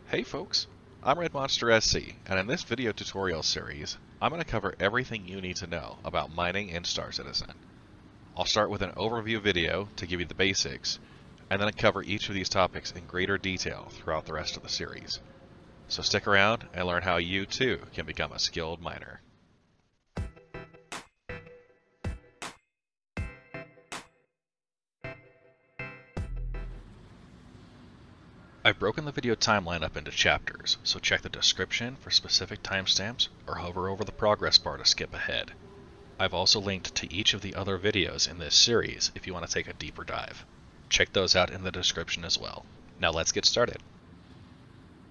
Hey folks, I'm Red Monster SC, and in this video tutorial series, I'm going to cover everything you need to know about mining in Star Citizen. I'll start with an overview video to give you the basics, and then cover each of these topics in greater detail throughout the rest of the series. So stick around and learn how you too can become a skilled miner. I've broken the video timeline up into chapters, so check the description for specific timestamps or hover over the progress bar to skip ahead. I've also linked to each of the other videos in this series if you want to take a deeper dive. Check those out in the description as well. Now let's get started.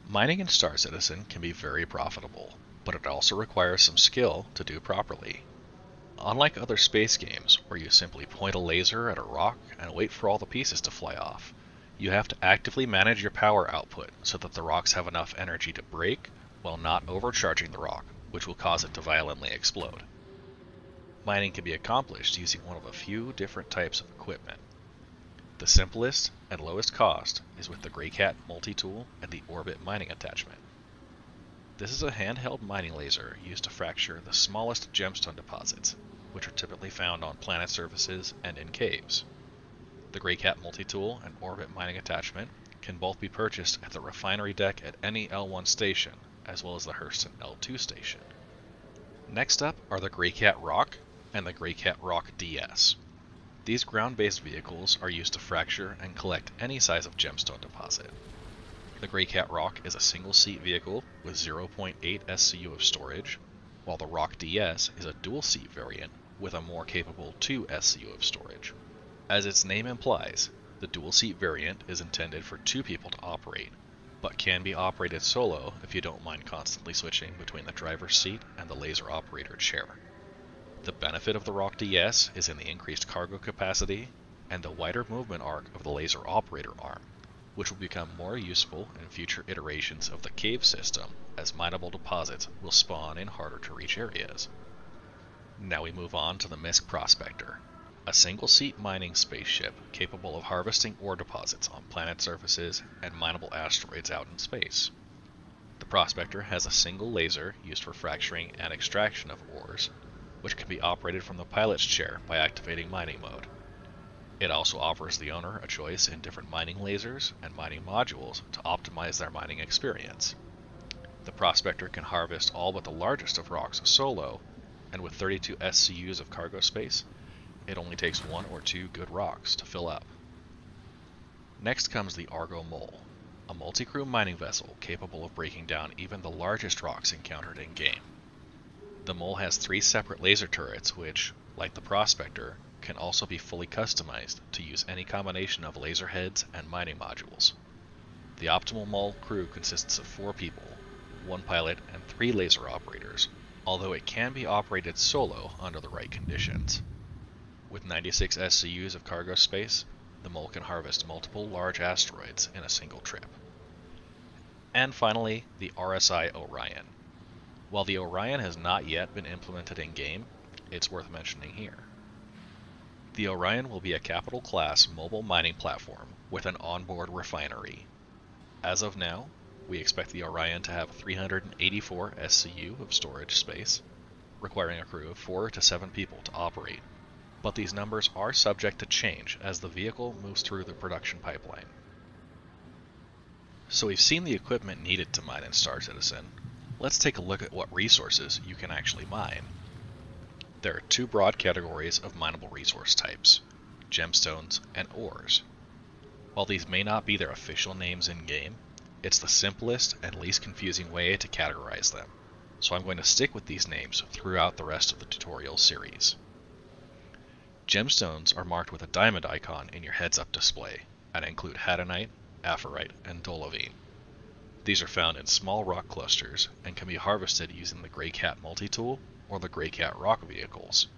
Mining in Star Citizen can be very profitable, but it also requires some skill to do properly. Unlike other space games where you simply point a laser at a rock and wait for all the pieces to fly off, you have to actively manage your power output so that the rocks have enough energy to break while not overcharging the rock, which will cause it to violently explode. Mining can be accomplished using one of a few different types of equipment. The simplest and lowest cost is with the GreyCat Multi-Tool and the Orbit mining attachment. This is a handheld mining laser used to fracture the smallest gemstone deposits, which are typically found on planet surfaces and in caves. The GreyCat Multi-Tool and Orbit mining attachment can both be purchased at the refinery deck at any L1 station, as well as the Hurston L2 station. Next up are the GreyCat ROC and the GreyCat ROC-DS. These ground-based vehicles are used to fracture and collect any size of gemstone deposit. The GreyCat ROC is a single-seat vehicle with 0.8 SCU of storage, while the ROC-DS is a dual-seat variant with a more capable 2 SCU of storage. As its name implies, the dual-seat variant is intended for 2 people to operate, but can be operated solo if you don't mind constantly switching between the driver's seat and the laser operator chair. The benefit of the ROC-DS is in the increased cargo capacity and the wider movement arc of the laser operator arm, which will become more useful in future iterations of the cave system as mineable deposits will spawn in harder to reach areas. Now we move on to the MISC Prospector, a single-seat mining spaceship capable of harvesting ore deposits on planet surfaces and mineable asteroids out in space. The Prospector has a single laser used for fracturing and extraction of ores, which can be operated from the pilot's chair by activating mining mode. It also offers the owner a choice in different mining lasers and mining modules to optimize their mining experience. The Prospector can harvest all but the largest of rocks solo, and with 32 SCUs of cargo space, it only takes 1 or 2 good rocks to fill up. Next comes the Argo Mole, a multi-crew mining vessel capable of breaking down even the largest rocks encountered in-game. The Mole has 3 separate laser turrets which, like the Prospector, can also be fully customized to use any combination of laser heads and mining modules. The optimal Mole crew consists of 4 people, 1 pilot and 3 laser operators, although it can be operated solo under the right conditions. With 96 SCUs of cargo space, the Mole can harvest multiple large asteroids in a single trip. And finally, the RSI Orion. While the Orion has not yet been implemented in-game, it's worth mentioning here. The Orion will be a capital-class mobile mining platform with an onboard refinery. As of now, we expect the Orion to have 384 SCU of storage space, requiring a crew of 4 to 7 people to operate. But these numbers are subject to change as the vehicle moves through the production pipeline. So we've seen the equipment needed to mine in Star Citizen. Let's take a look at what resources you can actually mine. There are 2 broad categories of mineable resource types, gemstones and ores. While these may not be their official names in-game, it's the simplest and least confusing way to categorize them, so I'm going to stick with these names throughout the rest of the tutorial series. Gemstones are marked with a diamond icon in your heads-up display and include hadanite, aphrite, and dolomite. These are found in small rock clusters and can be harvested using the GreyCat Multi-Tool or the GreyCat ROC vehicles.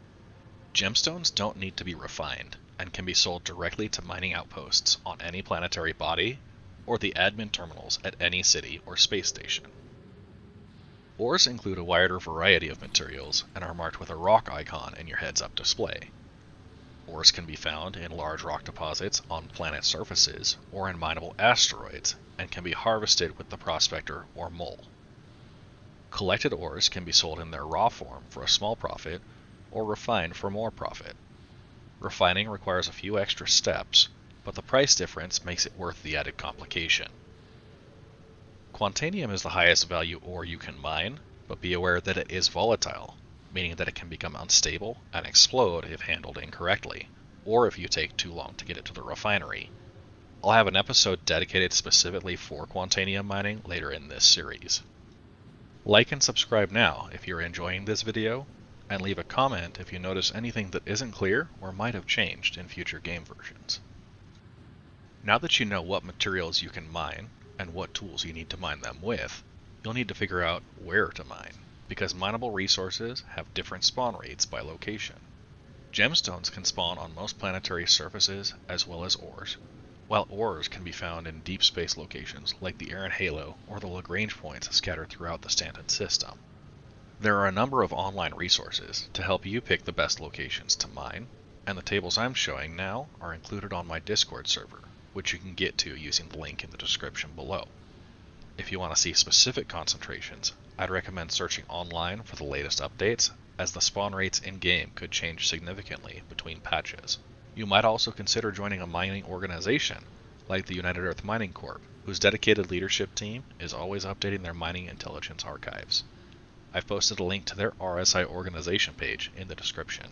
Gemstones don't need to be refined and can be sold directly to mining outposts on any planetary body or the admin terminals at any city or space station. Ores include a wider variety of materials and are marked with a rock icon in your heads-up display. Ores can be found in large rock deposits on planet surfaces or in mineable asteroids and can be harvested with the prospector or mole. Collected ores can be sold in their raw form for a small profit or refined for more profit. Refining requires a few extra steps, but the price difference makes it worth the added complication. Quantanium is the highest value ore you can mine, but be aware that it is volatile, meaning that it can become unstable and explode if handled incorrectly, or if you take too long to get it to the refinery. I'll have an episode dedicated specifically for Quantanium mining later in this series. Like and subscribe now if you're enjoying this video, and leave a comment if you notice anything that isn't clear or might have changed in future game versions. Now that you know what materials you can mine, and what tools you need to mine them with, you'll need to figure out where to mine, because mineable resources have different spawn rates by location. Gemstones can spawn on most planetary surfaces as well as ores, while ores can be found in deep space locations like the Aran Halo or the Lagrange points scattered throughout the Stanton system. There are a number of online resources to help you pick the best locations to mine, and the tables I'm showing now are included on my Discord server, which you can get to using the link in the description below. If you want to see specific concentrations, I'd recommend searching online for the latest updates, as the spawn rates in-game could change significantly between patches. You might also consider joining a mining organization, like the United Earth Mining Corp, whose dedicated leadership team is always updating their mining intelligence archives. I've posted a link to their RSI organization page in the description.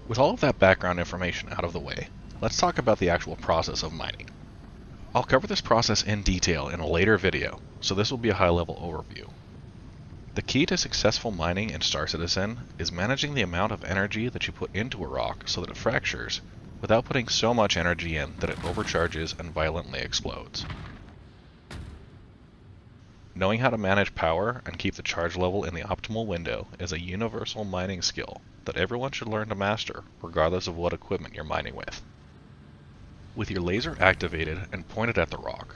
With all of that background information out of the way, let's talk about the actual process of mining. I'll cover this process in detail in a later video, so this will be a high-level overview. The key to successful mining in Star Citizen is managing the amount of energy that you put into a rock so that it fractures, without putting so much energy in that it overcharges and violently explodes. Knowing how to manage power and keep the charge level in the optimal window is a universal mining skill that everyone should learn to master, regardless of what equipment you're mining with. With your laser activated and pointed at the rock,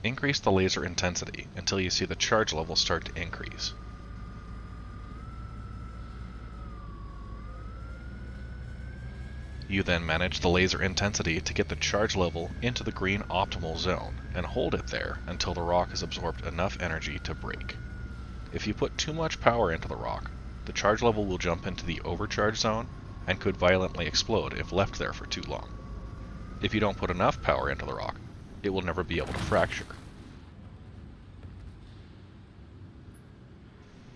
increase the laser intensity until you see the charge level start to increase. You then manage the laser intensity to get the charge level into the green optimal zone and hold it there until the rock has absorbed enough energy to break. If you put too much power into the rock, the charge level will jump into the overcharge zone and could violently explode if left there for too long. If you don't put enough power into the rock, it will never be able to fracture.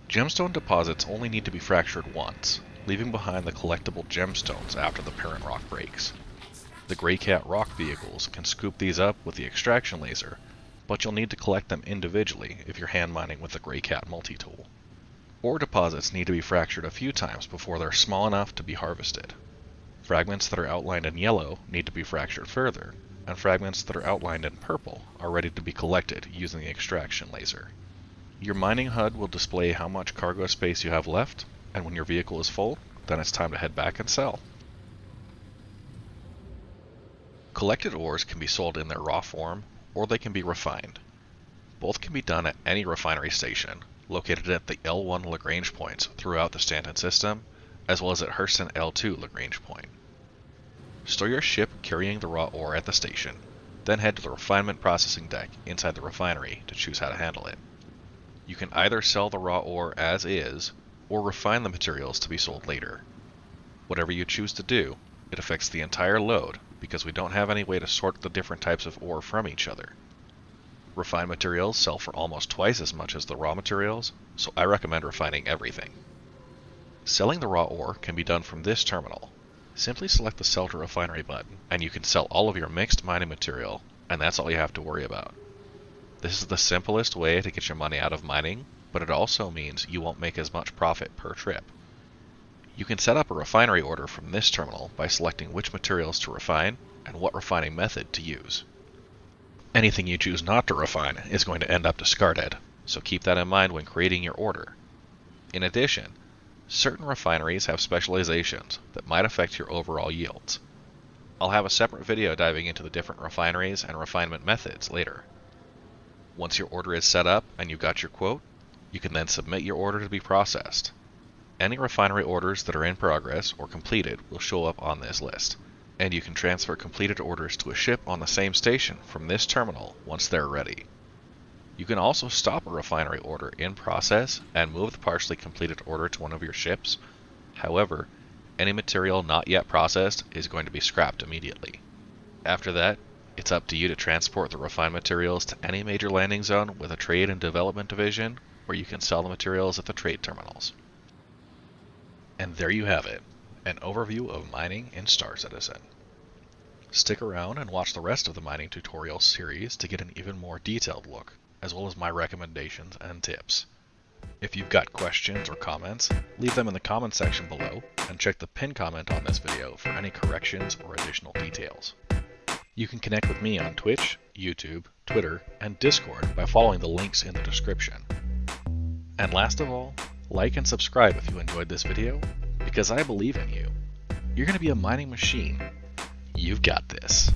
Gemstone deposits only need to be fractured once, leaving behind the collectible gemstones after the parent rock breaks. The GreyCat ROC vehicles can scoop these up with the extraction laser, but you'll need to collect them individually if you're hand mining with the GreyCat Multi-Tool. Ore deposits need to be fractured a few times before they're small enough to be harvested. Fragments that are outlined in yellow need to be fractured further, and fragments that are outlined in purple are ready to be collected using the extraction laser. Your mining HUD will display how much cargo space you have left, and when your vehicle is full, then it's time to head back and sell. Collected ores can be sold in their raw form, or they can be refined. Both can be done at any refinery station, located at the L1 Lagrange points throughout the Stanton system, as well as at Hurston L2 Lagrange point. Store your ship carrying the raw ore at the station, then head to the refinement processing deck inside the refinery to choose how to handle it. You can either sell the raw ore as is, or refine the materials to be sold later. Whatever you choose to do, it affects the entire load because we don't have any way to sort the different types of ore from each other. Refined materials sell for almost twice as much as the raw materials, so I recommend refining everything. Selling the raw ore can be done from this terminal. Simply select the Sell to Refinery button, and you can sell all of your mixed mining material, and that's all you have to worry about. This is the simplest way to get your money out of mining, but it also means you won't make as much profit per trip. You can set up a refinery order from this terminal by selecting which materials to refine and what refining method to use. Anything you choose not to refine is going to end up discarded, so keep that in mind when creating your order. In addition, certain refineries have specializations that might affect your overall yields. I'll have a separate video diving into the different refineries and refinement methods later. Once your order is set up and you got your quote, you can then submit your order to be processed. Any refinery orders that are in progress or completed will show up on this list, and you can transfer completed orders to a ship on the same station from this terminal once they're ready. You can also stop a refinery order in process and move the partially completed order to one of your ships. However, any material not yet processed is going to be scrapped immediately. After that, it's up to you to transport the refined materials to any major landing zone with a trade and development division, where you can sell the materials at the trade terminals. And there you have it, an overview of mining in Star Citizen. Stick around and watch the rest of the mining tutorial series to get an even more detailed look, as well as my recommendations and tips. If you've got questions or comments, leave them in the comment section below, and check the pinned comment on this video for any corrections or additional details. You can connect with me on Twitch, YouTube, Twitter, and Discord by following the links in the description. And last of all, like and subscribe if you enjoyed this video, because I believe in you. You're going to be a mining machine. You've got this.